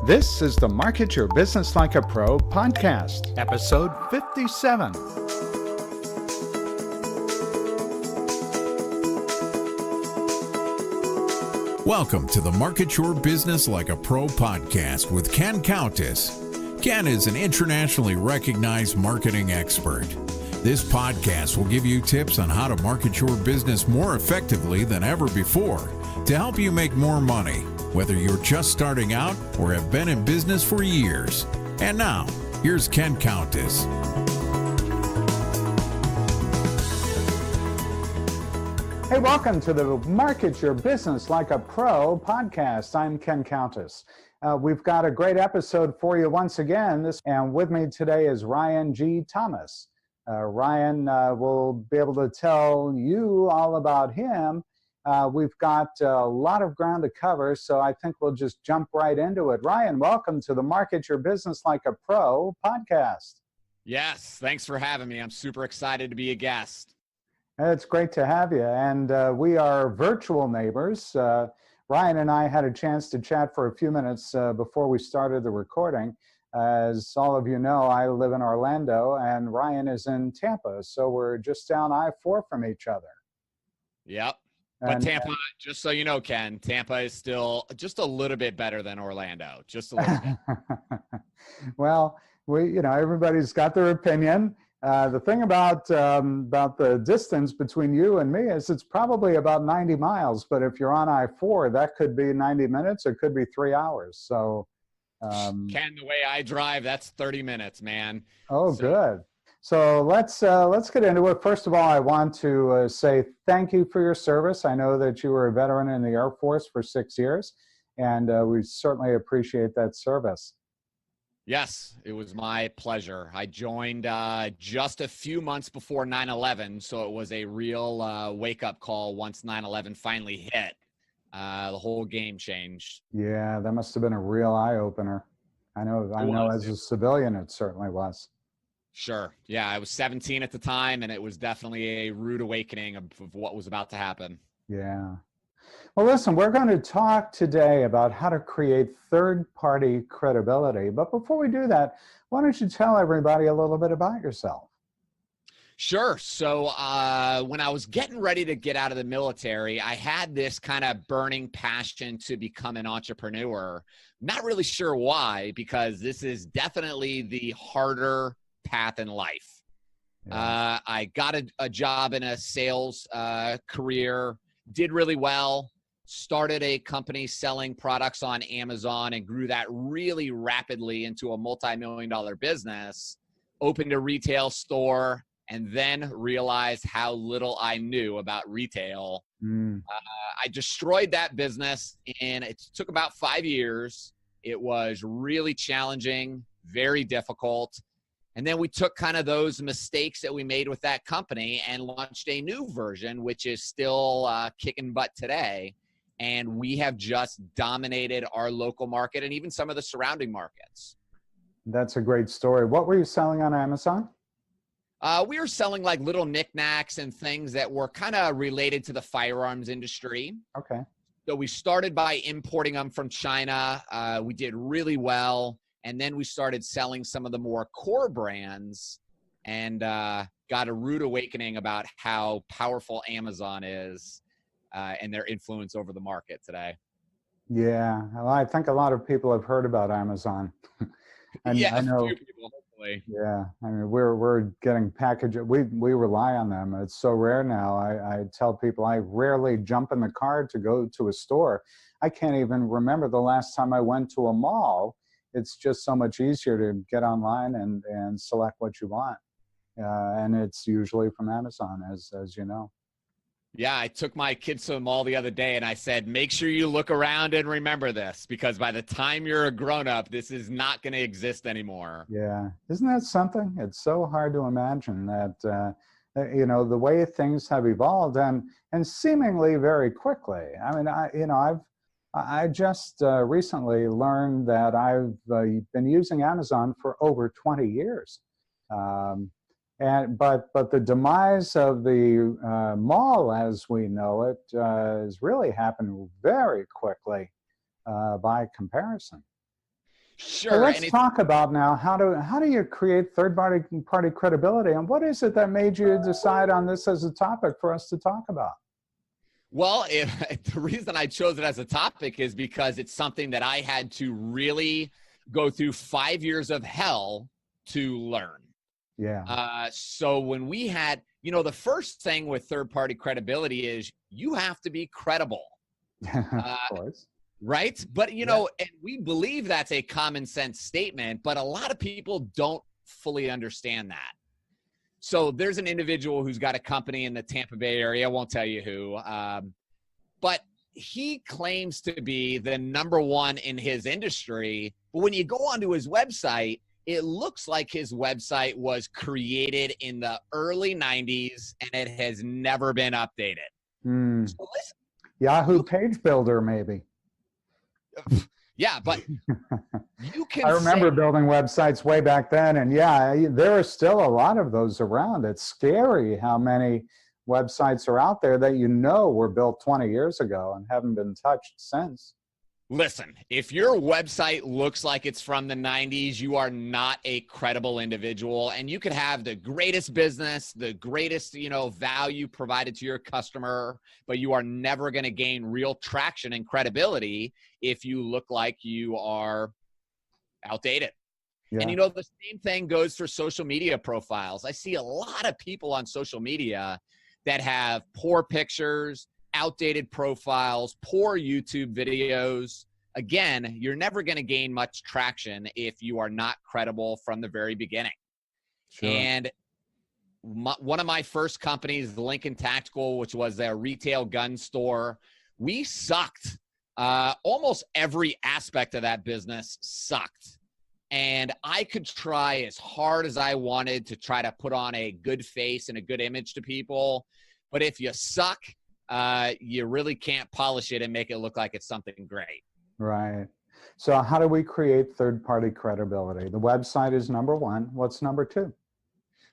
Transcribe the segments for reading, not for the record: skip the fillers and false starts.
This is the Market Your Business Like a Pro podcast, episode 57. Welcome to the Market Your Business Like a Pro podcast with Ken Countess. Ken is an internationally recognized marketing expert. This podcast will give you tips on how to market your business more effectively than ever before to help you make more money, whether you're just starting out or have been in business for years. And now, here's Ken Countess. Hey, welcome to the Market Your Business Like a Pro podcast. I'm Ken Countess. We've got a great episode for you once again. And with me today is Ryan G. Thomas. Ryan will be able to tell you all about him. We've got a lot of ground to cover, so I think we'll just jump right into it. Ryan, welcome to the Market Your Business Like a Pro podcast. Yes, thanks for having me. I'm super excited to be a guest. It's great to have you, and we are virtual neighbors. Ryan and I had a chance to chat for a few minutes before we started the recording. As all of you know, I live in Orlando, and Ryan is in Tampa, so we're just down I-4 from each other. Yep. But Tampa, just so you know, Ken, Tampa is still just a little bit better than Orlando, just a little bit. Well, everybody's got their opinion. The thing about the distance between you and me is it's probably about 90 miles, but if you're on I-4, that could be 90 minutes, it could be 3 hours. So, Ken, the way I drive, that's 30 minutes, man. Good. So let's get into it. First of all, I want to say thank you for your service. I know that you were a veteran in the Air Force for 6 years, and we certainly appreciate that service. Yes, it was my pleasure. I joined just a few months before 9/11, so it was a real wake-up call once 9/11 finally hit. The whole game changed. Yeah, that must have been a real eye-opener. I know as a civilian, it certainly was. Sure. Yeah, I was 17 at the time, and it was definitely a rude awakening of what was about to happen. Yeah. Well, listen, we're going to talk today about how to create third-party credibility. But before we do that, why don't you tell everybody a little bit about yourself? Sure. So when I was getting ready to get out of the military, I had this kind of burning passion to become an entrepreneur. Not really sure why, because this is definitely the harder path in life. Yeah. I got a job in a sales career, did really well, started a company selling products on Amazon and grew that really rapidly into a multi-million-dollar business, opened a retail store, and then realized how little I knew about retail. I destroyed that business, and it took about 5 years. It was really challenging, very difficult. And then we took kind of those mistakes that we made with that company and launched a new version, which is still kicking butt today. And we have just dominated our local market and even some of the surrounding markets. That's a great story. What were you selling on Amazon? We were selling like little knickknacks and things that were kind of related to the firearms industry. Okay. So we started by importing them from China. We did really well. And then we started selling some of the more core brands and got a rude awakening about how powerful Amazon is and their influence over the market today. Yeah, well, I think a lot of people have heard about Amazon. And yeah, I know, a few people, hopefully. Yeah, I mean, we're getting packages. We rely on them. It's so rare now. I tell people I rarely jump in the car to go to a store. I can't even remember the last time I went to a mall. It's just so much easier to get online and select what you want. And it's usually from Amazon, as you know. Yeah, I took my kids to the mall the other day and I said, make sure you look around and remember this, because by the time you're a grown-up, this is not going to exist anymore. Yeah. Isn't that something? It's so hard to imagine that, the way things have evolved and seemingly very quickly. I mean, I just recently learned that I've been using Amazon for over 20 years. But the demise of the mall as we know it has really happened very quickly by comparison. So Sure. let's talk about now how do you create third party credibility, and what is it that made you decide on this as a topic for us to talk about? Well, the reason I chose it as a topic is because it's something that I had to really go through 5 years of hell to learn. Yeah. So when we had, the first thing with third-party credibility is you have to be credible, Of uh, course. right? But, Yeah. and we believe that's a common sense statement, but a lot of people don't fully understand that. So there's an individual who's got a company in the Tampa Bay area. I won't tell you who, but he claims to be the number one in his industry. But when you go onto his website, it looks like his website was created in the early 90s and it has never been updated. Hmm. So listen, Yahoo Page Builder, maybe. yeah, but you can I remember say, building websites way back then, and yeah, there are still a lot of those around. It's scary how many websites are out there that were built 20 years ago and haven't been touched since. listen, if your website looks like it's from the 90s, you are not a credible individual. And you could have the greatest business, the greatest, value provided to your customer, but you are never going to gain real traction and credibility if you look like you are outdated. Yeah. And the same thing goes for social media profiles. I see a lot of people on social media that have poor pictures, outdated profiles, poor YouTube videos. Again, you're never going to gain much traction if you are not credible from the very beginning. Sure. And one of my first companies, Lincoln Tactical, which was a retail gun store, we sucked. Almost every aspect of that business sucked. And I could try as hard as I wanted to try to put on a good face and a good image to people. But if you suck, you really can't polish it and make it look like it's something great. Right. So how do we create third-party credibility? The website is number one. What's number two?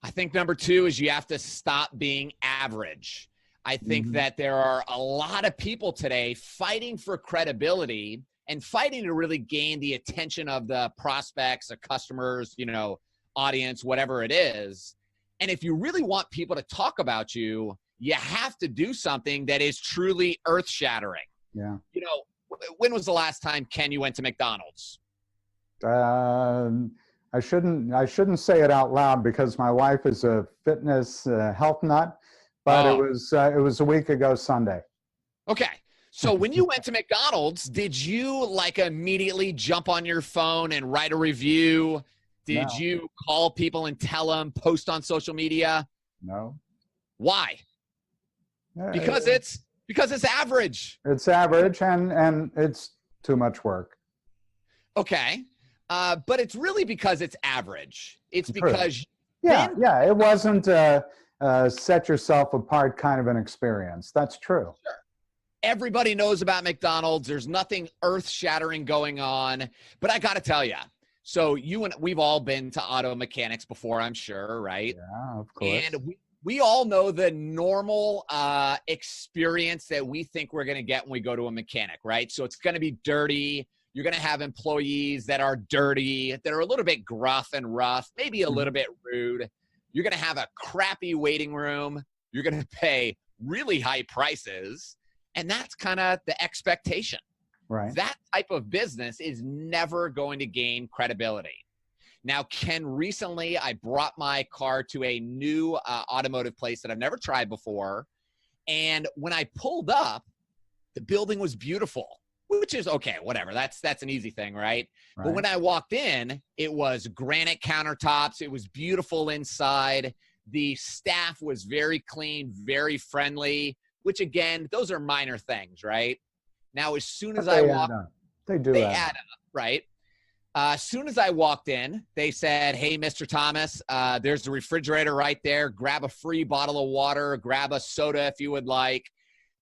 I think number two is you have to stop being average. I think that there are a lot of people today fighting for credibility and fighting to really gain the attention of the prospects, the customers, audience, whatever it is. And if you really want people to talk about you, you have to do something that is truly earth-shattering. Yeah. When was the last time, Ken, you went to McDonald's? I shouldn't say it out loud because my wife is a fitness health nut, but it was a week ago Sunday. Okay. So when you went to McDonald's, did you immediately jump on your phone and write a review? Did No. you call people and tell them, post on social media? No. Why? Because it's average. It's average and it's too much work. Okay. But it's really because it's average. It's because yeah, it wasn't set yourself apart kind of an experience. That's true. Sure. Everybody knows about McDonald's. There's nothing earth-shattering going on. But I got to tell you, so we've all been to auto mechanics before, I'm sure, right? Yeah, of course. And we all know the normal experience that we think we're going to get when we go to a mechanic, right? So it's going to be dirty. You're going to have employees that are dirty, that are a little bit gruff and rough, maybe a little bit rude. You're going to have a crappy waiting room. You're going to pay really high prices. And that's kind of the expectation. Right. That type of business is never going to gain credibility. Now, Ken, recently I brought my car to a new automotive place that I've never tried before. And when I pulled up, the building was beautiful, which is okay, whatever. That's an easy thing, right? But when I walked in, it was granite countertops. It was beautiful inside. The staff was very clean, very friendly, which again, those are minor things, right? Now, as soon as I walked, they add up, right? As soon as I walked in, they said, "Hey, Mr. Thomas, there's the refrigerator right there. Grab a free bottle of water, grab a soda if you would like."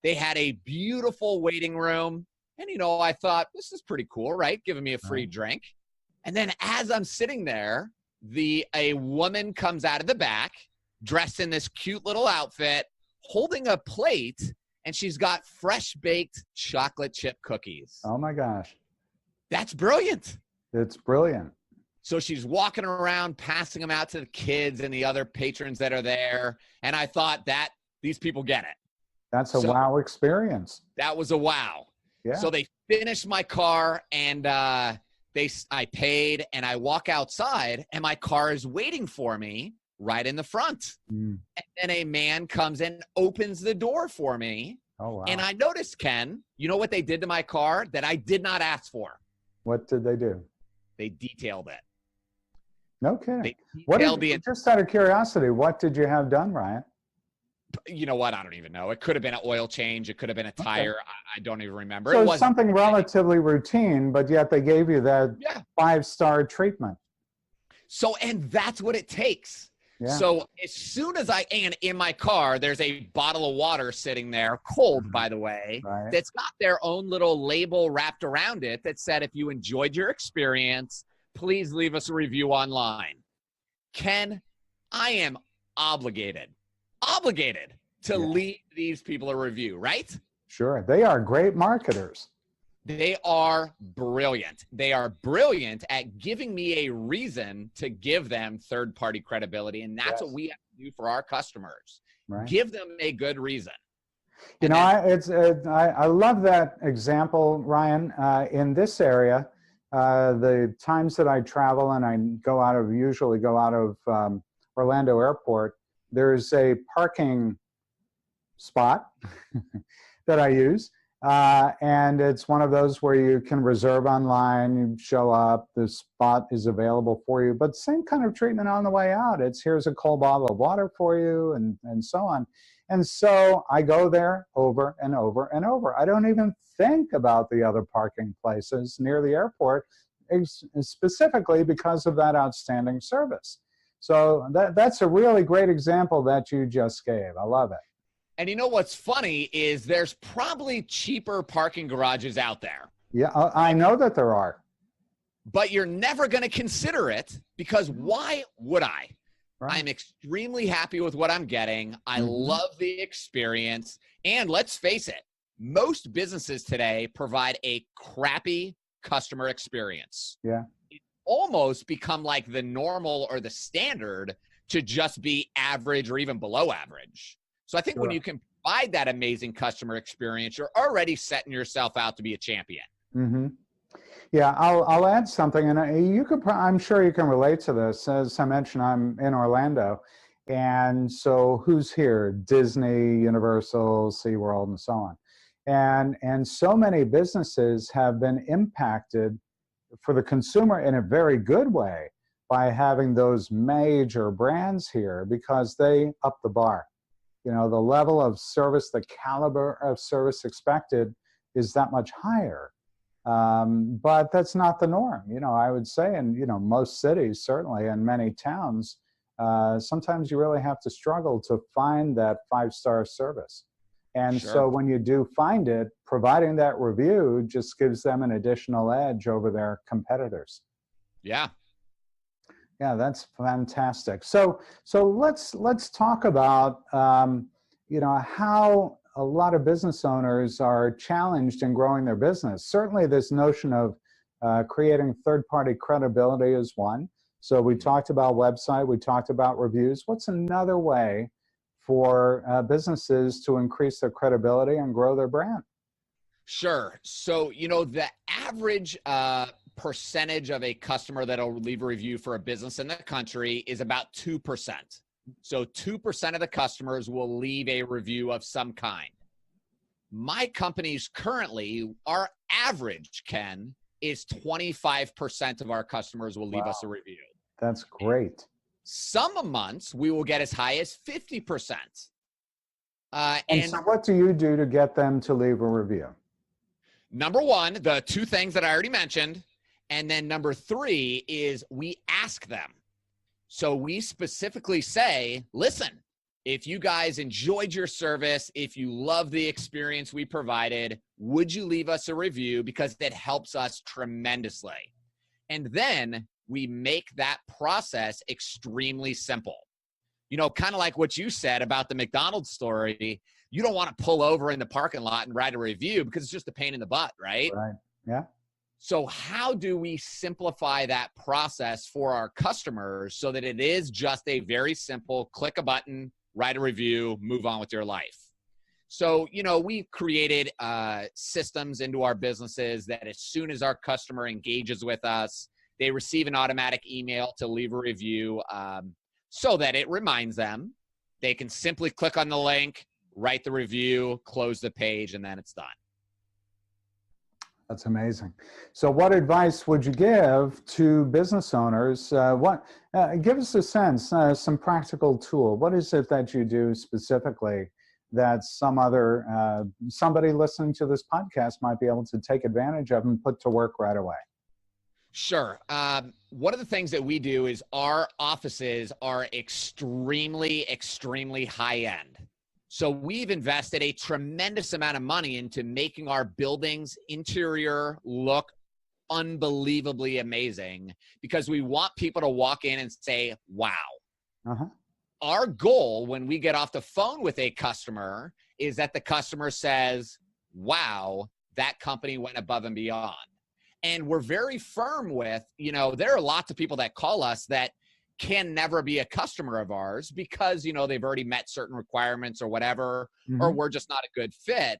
They had a beautiful waiting room. And, I thought, this is pretty cool, right? Giving me a free drink. And then as I'm sitting there, a woman comes out of the back, dressed in this cute little outfit, holding a plate, and she's got fresh baked chocolate chip cookies. Oh my gosh. That's brilliant. It's brilliant. So she's walking around, passing them out to the kids and the other patrons that are there. And I thought that these people get it. That's a wow experience. That was a wow. Yeah. So they finished my car, and I paid, and I walk outside, and my car is waiting for me right in the front. And then a man comes and opens the door for me. Oh, wow. And I noticed, Ken, you know what they did to my car that I did not ask for? What did they do? They detailed it. No kidding. Just out of curiosity, what did you have done, Ryan? You know what? I don't even know. It could have been an oil change. It could have been a tire. Okay. I don't even remember. So it was something relatively routine, but yet they gave you that 5-star treatment. So, and that's what it takes. Yeah. So as soon as and in my car, there's a bottle of water sitting there, cold, by the way, that's got their own little label wrapped around it that said, if you enjoyed your experience, please leave us a review online. Ken, I am obligated to leave these people a review, right? Sure. They are great marketers. They are brilliant. They are brilliant at giving me a reason to give them third-party credibility, and that's what we have to do for our customers. Right. Give them a good reason. You know, I love that example, Ryan. In this area, the times that I travel and I usually go out of Orlando Airport, there's a parking spot that I use. And it's one of those where you can reserve online, you show up, the spot is available for you, but same kind of treatment on the way out. It's here's a cold bottle of water for you and so on. And so I go there over and over and over. I don't even think about the other parking places near the airport, specifically because of that outstanding service. So that's a really great example that you just gave. I love it. And you know what's funny is there's probably cheaper parking garages out there. Yeah, I know that there are. But you're never going to consider it because why would I? Right. I'm extremely happy with what I'm getting. I love the experience. And let's face it, most businesses today provide a crappy customer experience. Yeah. It's almost become like the normal or the standard to just be average or even below average. So I think when you can provide that amazing customer experience, you're already setting yourself out to be a champion. Mm-hmm. Yeah, I'll add something, and I'm sure you can relate to this. As I mentioned, I'm in Orlando, and so who's here? Disney, Universal, SeaWorld, and so on. And so many businesses have been impacted for the consumer in a very good way by having those major brands here because they up the bar. You know, the level of service, the caliber of service expected is that much higher. But that's not the norm. You know, I would say in, most cities, certainly, and many towns, sometimes you really have to struggle to find that 5-star service. And so when you do find it, providing that review just gives them an additional edge over their competitors. Yeah. Yeah, that's fantastic. So let's talk about how a lot of business owners are challenged in growing their business. Certainly, this notion of creating third-party credibility is one. So we talked about website, we talked about reviews. What's another way for businesses to increase their credibility and grow their brand? Sure. So the average percentage of a customer that'll leave a review for a business in the country is about 2%. So 2% of the customers will leave a review of some kind. My company's currently, our average, Ken, is 25% of our customers will leave us a review. That's great. Some months we will get as high as 50%. And so what do you do to get them to leave a review? Number one, the two things that I already mentioned. And then number three is we ask them. So we specifically say, listen, if you guys enjoyed your service, if you love the experience we provided, would you leave us a review? Because it helps us tremendously. And then we make that process extremely simple. Kind of like what you said about the McDonald's story. You don't want to pull over in the parking lot and write a review because it's just a pain in the butt, right? Right. Yeah. So how do we simplify that process for our customers so that it is just a very simple click a button, write a review, move on with your life? So, we've created systems into our businesses that as soon as our customer engages with us, they receive an automatic email to leave a review so that it reminds them. They can simply click on the link, write the review, close the page, and then it's done. That's amazing. So what advice would you give to business owners? Give us a sense, some practical tool. What is it that you do specifically that somebody listening to this podcast might be able to take advantage of and put to work right away? Sure. One of the things that we do is our offices are extremely, extremely high end. So we've invested a tremendous amount of money into making our building's interior look unbelievably amazing because we want people to walk in and say, wow. Uh-huh. Our goal when we get off the phone with a customer is that the customer says, wow, that company went above and beyond. And we're very firm with, there are lots of people that call us that can never be a customer of ours because, they've already met certain requirements or whatever, or we're just not a good fit.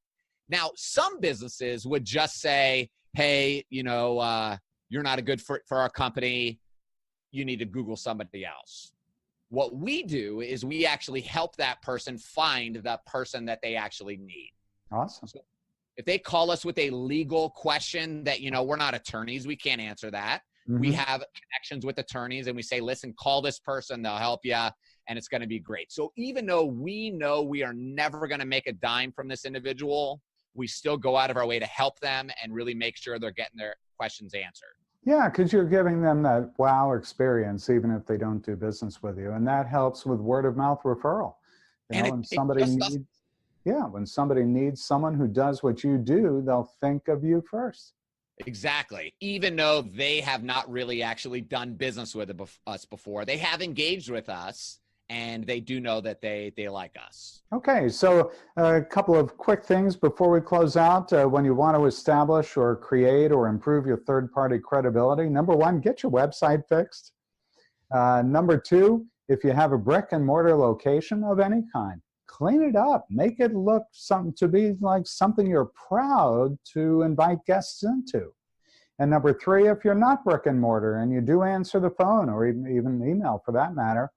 Now, some businesses would just say, hey, you're not a good fit for our company. You need to Google somebody else. What we do is we actually help that person find the person that they actually need. Awesome. So if they call us with a legal question that, we're not attorneys, we can't answer that. We have connections with attorneys and we say, listen, call this person, they'll help you, and it's going to be great. So even though we know we are never going to make a dime from this individual, we still go out of our way to help them and really make sure they're getting their questions answered. Yeah, because you're giving them that wow experience, even if they don't do business with you. And that helps with word of mouth referral. When somebody needs someone who does what you do, they'll think of you first. Exactly. Even though they have not really actually done business with us before, they have engaged with us and they do know that they like us. Okay, so a couple of quick things before we close out. When you want to establish or create or improve your third-party credibility, number one, get your website fixed. Number two, if you have a brick and mortar location of any kind, clean it up. Make it look something you're proud to invite guests into. And number three, if you're not brick and mortar and you do answer the phone or even email for that matter,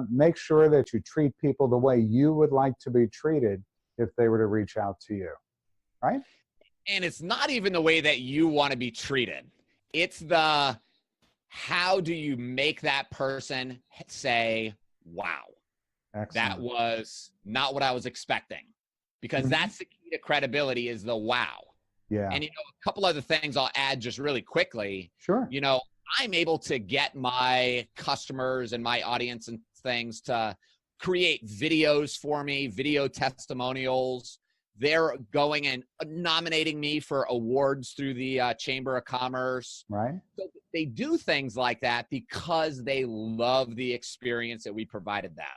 make sure that you treat people the way you would like to be treated if they were to reach out to you, right? And it's not even the way that you want to be treated. It's how do you make that person say, wow. Excellent. That was not what I was expecting, because that's the key to credibility is the wow. Yeah. And, a couple other things I'll add just really quickly. Sure. I'm able to get my customers and my audience and things to create videos for me, video testimonials. They're going and nominating me for awards through the Chamber of Commerce. Right. So they do things like that because they love the experience that we provided them.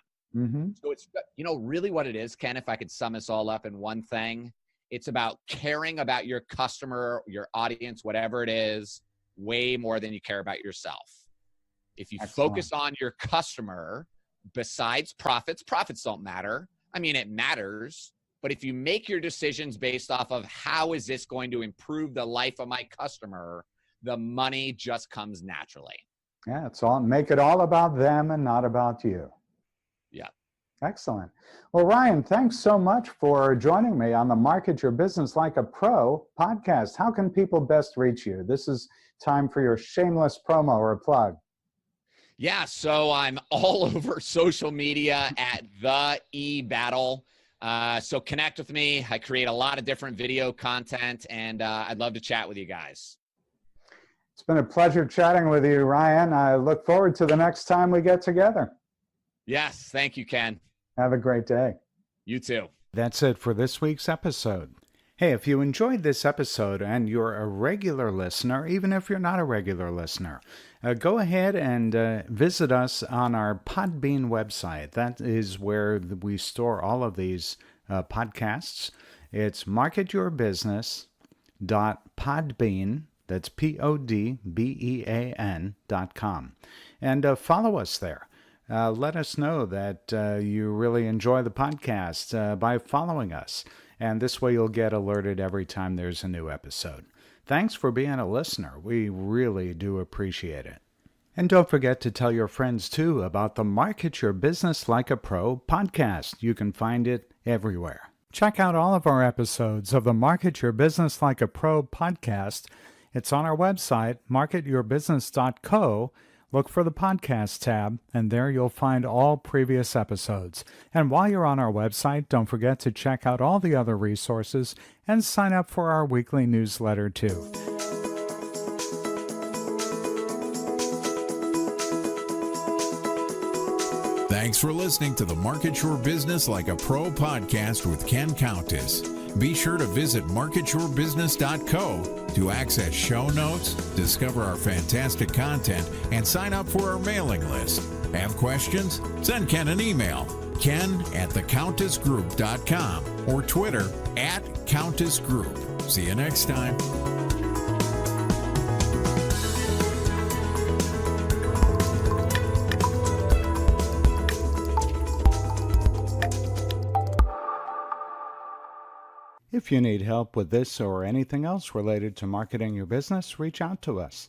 So it's, really what it is, Ken, if I could sum this all up in one thing, it's about caring about your customer, your audience, whatever it is, way more than you care about yourself. If you focus on your customer, besides profits don't matter. I mean, it matters, but if you make your decisions based off of how is this going to improve the life of my customer, the money just comes naturally. Yeah, make it all about them and not about you. Yeah. Excellent. Well, Ryan, thanks so much for joining me on the Market Your Business Like a Pro podcast. How can people best reach you? This is time for your shameless promo or plug. Yeah, so I'm all over social media at The E-Battle. So connect with me. I create a lot of different video content, and I'd love to chat with you guys. It's been a pleasure chatting with you, Ryan. I look forward to the next time we get together. Yes, thank you, Ken. Have a great day. You too. That's it for this week's episode. Hey, if you enjoyed this episode and you're a regular listener, even if you're not a regular listener, go ahead and visit us on our Podbean website. That is where we store all of these podcasts. It's marketyourbusiness.podbean.com. That's podbean.com. And follow us there. Let us know that you really enjoy the podcast by following us. And this way you'll get alerted every time there's a new episode. Thanks for being a listener. We really do appreciate it. And don't forget to tell your friends, too, about the Market Your Business Like a Pro podcast. You can find it everywhere. Check out all of our episodes of the Market Your Business Like a Pro podcast. It's on our website, marketyourbusiness.co. Look for the podcast tab, and there you'll find all previous episodes. And while you're on our website, don't forget to check out all the other resources and sign up for our weekly newsletter, too. Thanks for listening to the Market Your Business Like a Pro podcast with Ken Countess. Be sure to visit marketyourbusiness.co to access show notes, discover our fantastic content, and sign up for our mailing list. Have questions? Send Ken an email, ken@thecountessgroup.com, or Twitter @CountessGroup. See you next time. If you need help with this or anything else related to marketing your business, reach out to us.